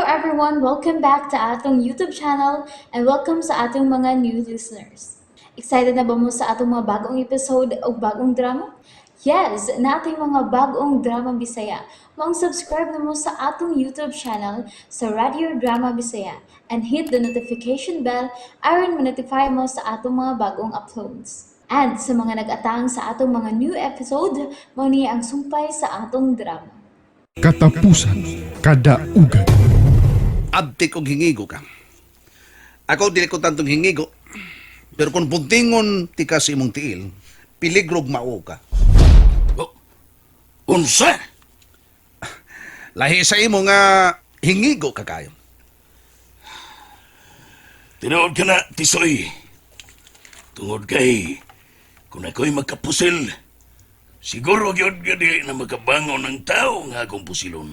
everyone, welcome back to atong YouTube channel and welcome sa atong mga new listeners. Excited na ba mo sa atong mga bagong episode o bagong drama? Yes, na ating mga bagong drama Bisaya. Subscribe na mo sa atong YouTube channel sa Radio Drama Bisaya and hit the notification bell aron ma-notify mo sa atong mga bagong uploads. And sa mga nag-atang sa atong mga new episode, mo niya ang sumpay sa atong drama. Katapusan, kadaugan. Abtik og hingigo ka. Ako dili ko tantong hingigo. Pero kung buntingon ti ka sa imong tiil, piligrog mao ka. Unsa? Lahi sa imo nga hingigo ka kayo. Tinood ka na, Tisoy. Tungod kay, kung ako'y magkapusil, siguro gyud gadi na makabangon ng tao nga akong pusilon.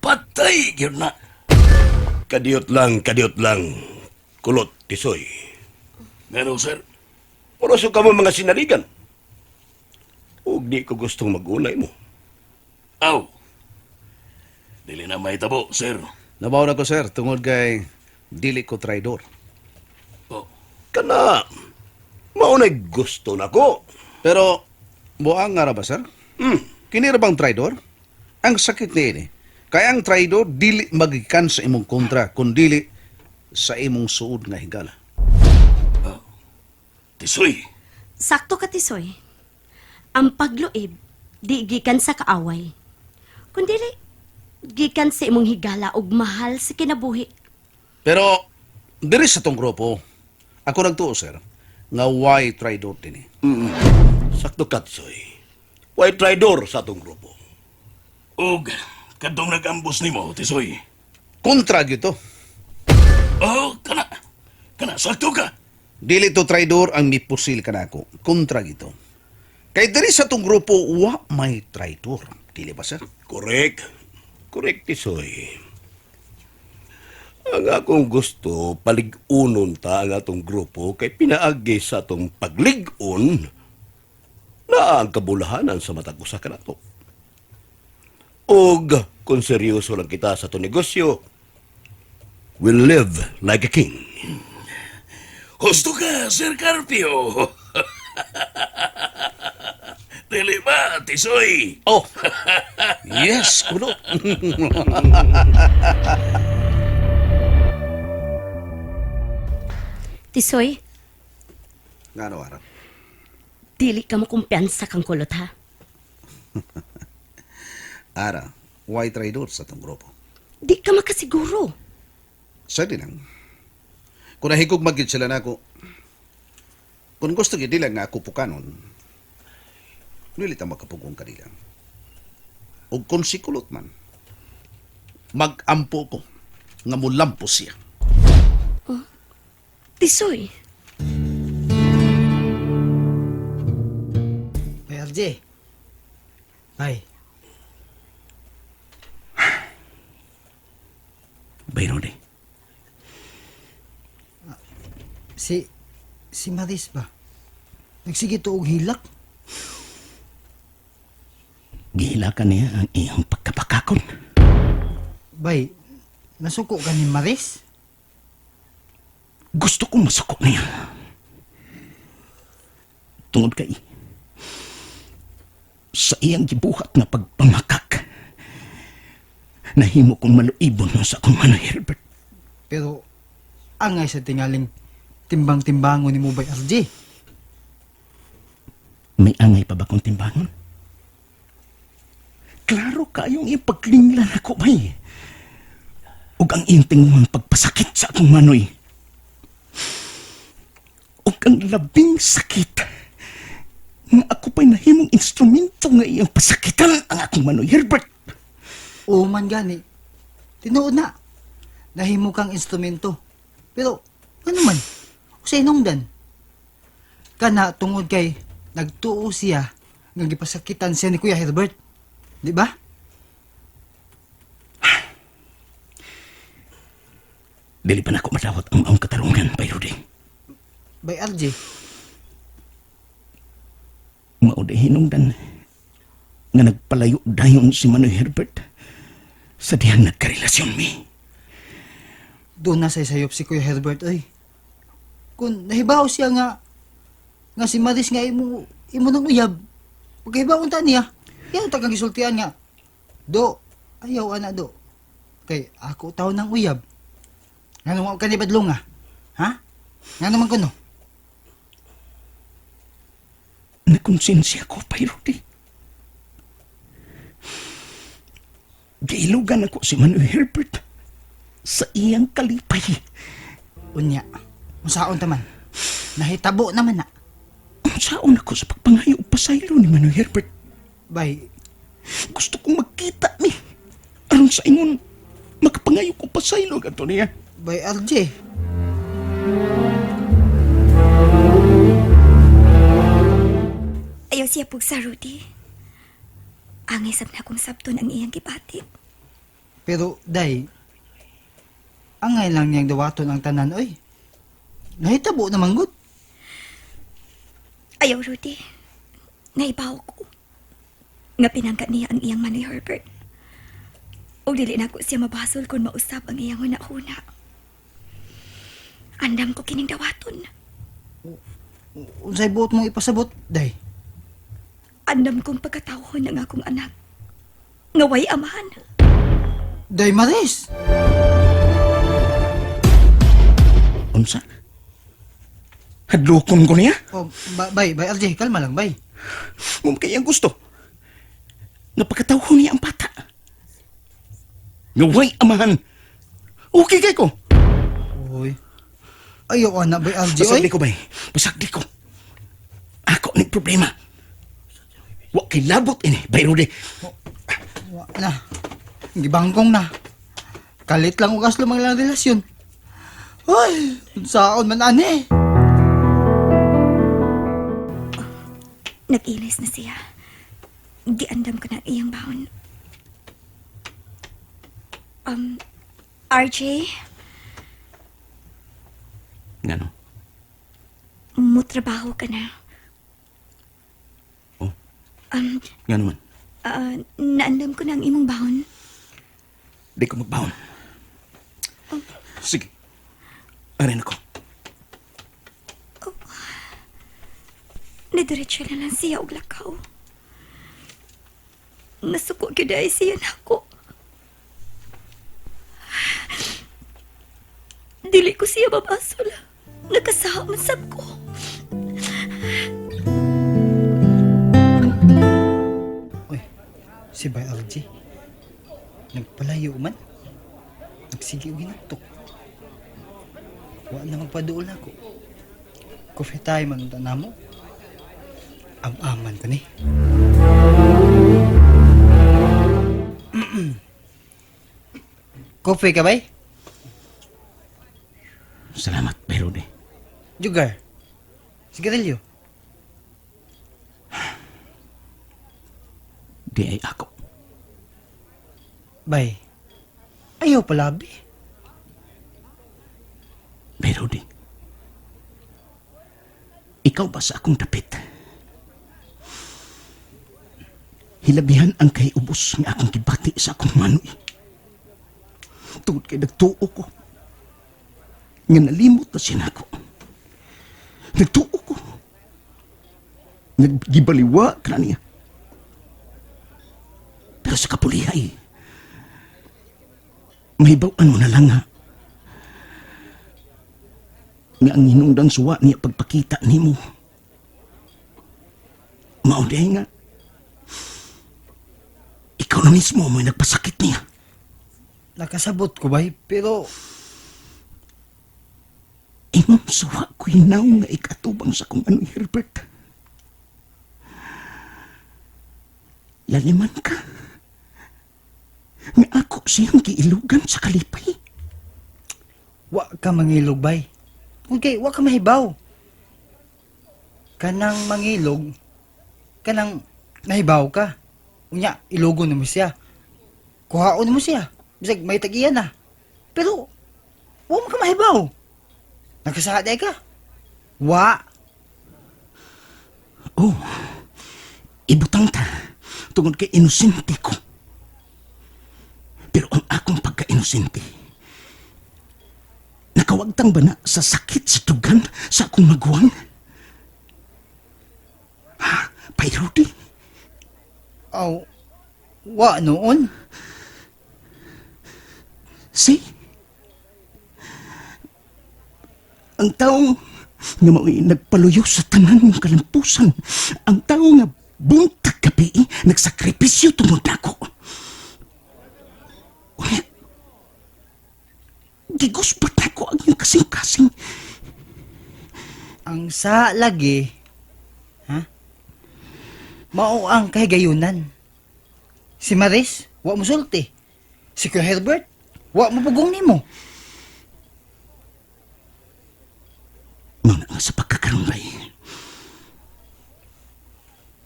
Patay gyud na. Kadiyot lang. Kulot, Tisoy. Ngano, sir? Poroso ka mo mga sinaligan. Huwag di ko gustong mag-ulay mo. Aw. Dili na mahitabo, sir. Nabaw na ko sir, tungod kay dili ko traidor. Oh, Kana, maunay gusto na ko. Pero, buang nga ra ba sir? Kini ra bang traidor? Ang sakit ni ini. Kaya ang traidor, dili magikan sa imong kontra, kundi sa imong suod nga higala. Tisoy. Sakto ka, Tisoy. Ang pagluib, di gikan sa kaaway. Kundi gikan sa imong higala ug mahal sa kinabuhi. Pero, diri sa tong grupo, ako nagtuo sir, nga why traidor din Sakto ka, Tisoy. Why traidor sa atong grupo? Og, kadtong nag-ambos nimo, Tisoy. Kontra gyud to. Oh, kana. Kana, sakto ka. Dili to traidor ang mipusil kanako. Kontra gito. Kay diri sa tong grupo wa may traidor. Dili ba sir? Correct, Tisoy. Ang akong gusto, paligunon ta ang atong grupo kay pinaagi sa atong pagligon na ang kabulahanan sa matag usa ka nato. Og kung seryoso lang kita sa itong negosyo, we'll live like a king. Husto ka, Sir Carpio. Dili ba, Tisoy? Oh. Yes, kuno. Tisoy, Ngano ara? dili ka mo kumpiyansa kang kulot, ha? Ara, why traidor sa tong grupo? Di ka makasiguro. Sa di lang. Kung nahigog magid sila nako. Kung gusto gid nila nga ako pukanon, dili ta makapugong kanila. Og kung sikulot man, magampo ko nga mulampos siya. Tisoy, Ay, RJ. Ay, Bayrode. si Maris ba? Nagsige to og hilak? Gihilakan niya ang iyang pagkapakakon. Bay, nasuko ka ni Maris? Gusto kong masuko niya. Tungod kay sa iyang gibuhat na pagpamakak, nahimo kong maluibon sa akong Manoy Herbert. Pero, angay sa tingaling timbang-timbangon ni mo bay, RJ? May angay pa ba kong timbangon? Klaro kayong ipaglinglan ako, bay. Ug ang iyong tinguhang pagpasakit sa akong Manoy. Ug ang labing sakit nga ako pa'y nahimong instrumento nga iyang pasakitan ang akong Manoy Herbert. Oo man gani. Tinuod na. Nahimo kang instrumento. Pero, ano man? Sa inungdan. Kana tungod kay nagtuo siya nga gipasakitan siya ni Kuya Herbert. Di ba? Dili pa na ako madawat ang maong katarungan, Bayrode. Bay, RJ. Mauday hinungdan nga nagpalayo dayon si Manoy Herbert Sa diyan nagkarelasyon mi. Doon na say sayop si Kuya Herbert ay. Kung nahibaw siya nga si Maris nga imo nang uyab. Pagkahibaw ta niya. Yan tagang gisultian nga. Do, ayaw ana do. Kay ako taon ng uyab. Nga naman ka ni Badlong nga. Ha? Nga naman ko no. Nakonsensya ko, Pairodi. Gailugan ako si Manoy Herbert sa iyang kalipay. Unya, masaon taman. Nahitabo naman na. Saon ako sa pagpangayo o pasaylo ni Manoy Herbert. Bay, Gusto kong magkita ni. Aron sa ingon, makapangayo ko pasaylo ganto niya. bay RJ. Ayaw siya pug sa Rudy. Angisap na akong sabton ang iyang gibati. Pero, day, angay lang niyang dawaton ang tanan, oy. Nahitabo naman gud. Ayaw, Rudy. Naibaw ko. Nga pinangkat niya ang iyang Manoy Herbert. O dili na ko siya mabasol kung mausap ang iyang huna-huna. Andam ko kining dawaton. Unsay buot mong ipasabot, day. Andam kong pagkatawhon ng akong anak. Ngaway amahan. Day Maris! Unsa? Hadlokon ko niya? Oh, bay, RJ, kalma lang, bay. Kung kaya gusto. Napagkatawho niya ang bata. Ngaway amahan. Okay kay ko. Uy. Ayaw na, bay RJ, oy. Pasagdi ko bay. Pasagdi ko. Ako ni problema. Wa kay labot ini, bay Rudy. Wa na. Gibangkong na. Kalit lang ugas lumang lang relasyon. Ay, saon man ani. Nag-inis na siya. Giandam ko ng iyang baon. RJ, Ngano? mutrabaho ka na. Oh, ngano man? Naandam ko ng imong baon. Di ko magbaon. Sige. Arin ako. Nadiretso na lang siya og lakaw. Nasuko gyud ay siya nako. Dili ko siya mabasol. Nakasaha man sab ko. Uy, si bay RJ. Nagpalayo man. Nagsige og hinaktok. Wa na magpaduol ako. Coffee time man ta namo. Am-aman ko ni. Coffee ka bay? Salamat, bay Rudy. Jugar. Sigarilyo. Di ay ako. Bay. Ayaw palabi. Bay Rudy. Ikaw ba sa akong dapit? Hilabihan ang kay ubos nga akong gibati sa akong manoy. Tungod kay nagtuo ko. Nga nalimot na siya nako. Nagtuo ko. Naggibaliwa ka niya. Pero sa kapulihay, mahibawaan mo na lang nga. Nga ang hinungdang suwa niya pagpakita ni mo. Mauday nga. Ikaw na mismo mo'y nagpasakit niya. Nakasabot ko bay, pero Imong suwa ko hinaw nga ikatubang sa kong Manoy Herbert. Laliman ka. Nga ako siyang giilugan sa kalipay. wa ka mangilog bay. Okay, wa ka mahibaw. Kanang mangilog, kanang nahibaw ka. Unya, ilugon mo siya. Kuhaon mo siya. Bisag may tagiyan na. Pero, wa mo ka mahibaw. Nagkasahaday ka. Wa. Oh, ibutang ta. Tungod kay inosente ko. Pero ang akong pagka-inosente, nakawagtang ba na sa sakit sa tugan sa akong maguwang? Ha? Pairudi? Aw, wa noon. See? Ang taong nga mao'y nagpaluyo sa tanan ng kalampusan. Ang tao nga buntag gabi nagsakripisyo tungod nako. Unya, giguspat nako ang iyong kasing-kasing. Ang sa lagi, ha? Mao ang kahigayunan. Si Maris, wa mo sulti. Si Kuya Herbert, wa mo pugong nimo. Muna nga sa pagkakaroon bay.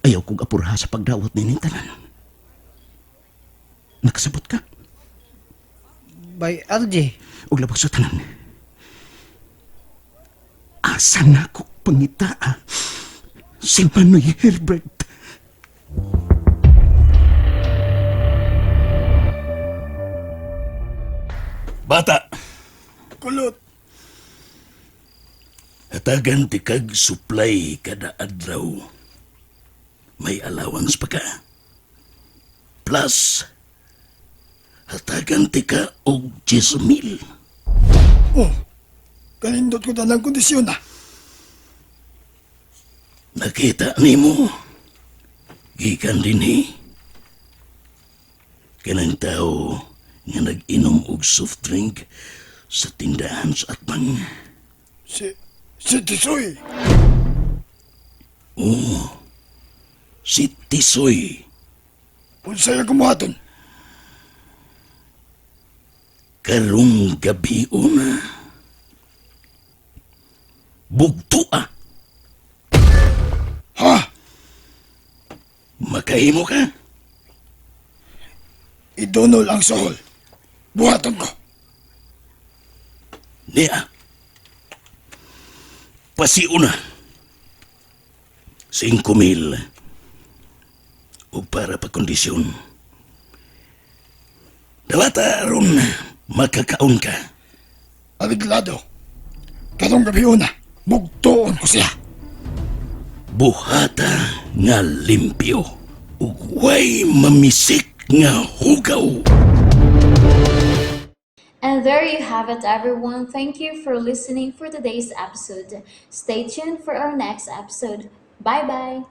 Ayaw kong apurha sa pagdawat ni tanan. Nakasabot ka? By RJ. O labas sa tanan. Asa na ako pangitaa si Manoy Herbert. Bata! Kulot, Hatagan ti kag supply kada adlaw. May allowance pa ka. Plus, hatagan ti ka og 10,000. oh, kanindot ko na ng kondisyon na. Nakita nimo, gikan dinhi. Kanang tao nga nag-inom og soft drink sa tindahan sa atbang. Si Tisoy, Si Tisoy. unsaya kumuhaton. Karong gabi una. Bugto ah. Ha? Makahimo ka? Idonol ang sohol. Buhaton ko. Niya. Pasiuna. 5,000. O para pa kondisyon. Dawata ron, makakaon ka. Aliglado. Karong gabi una, bugtoon ko siya. Buhata nga limpyo. Ug way mamisik nga hugaw. And there you have it, everyone. Thank you for listening for today's episode. Stay tuned for our next episode. Bye bye.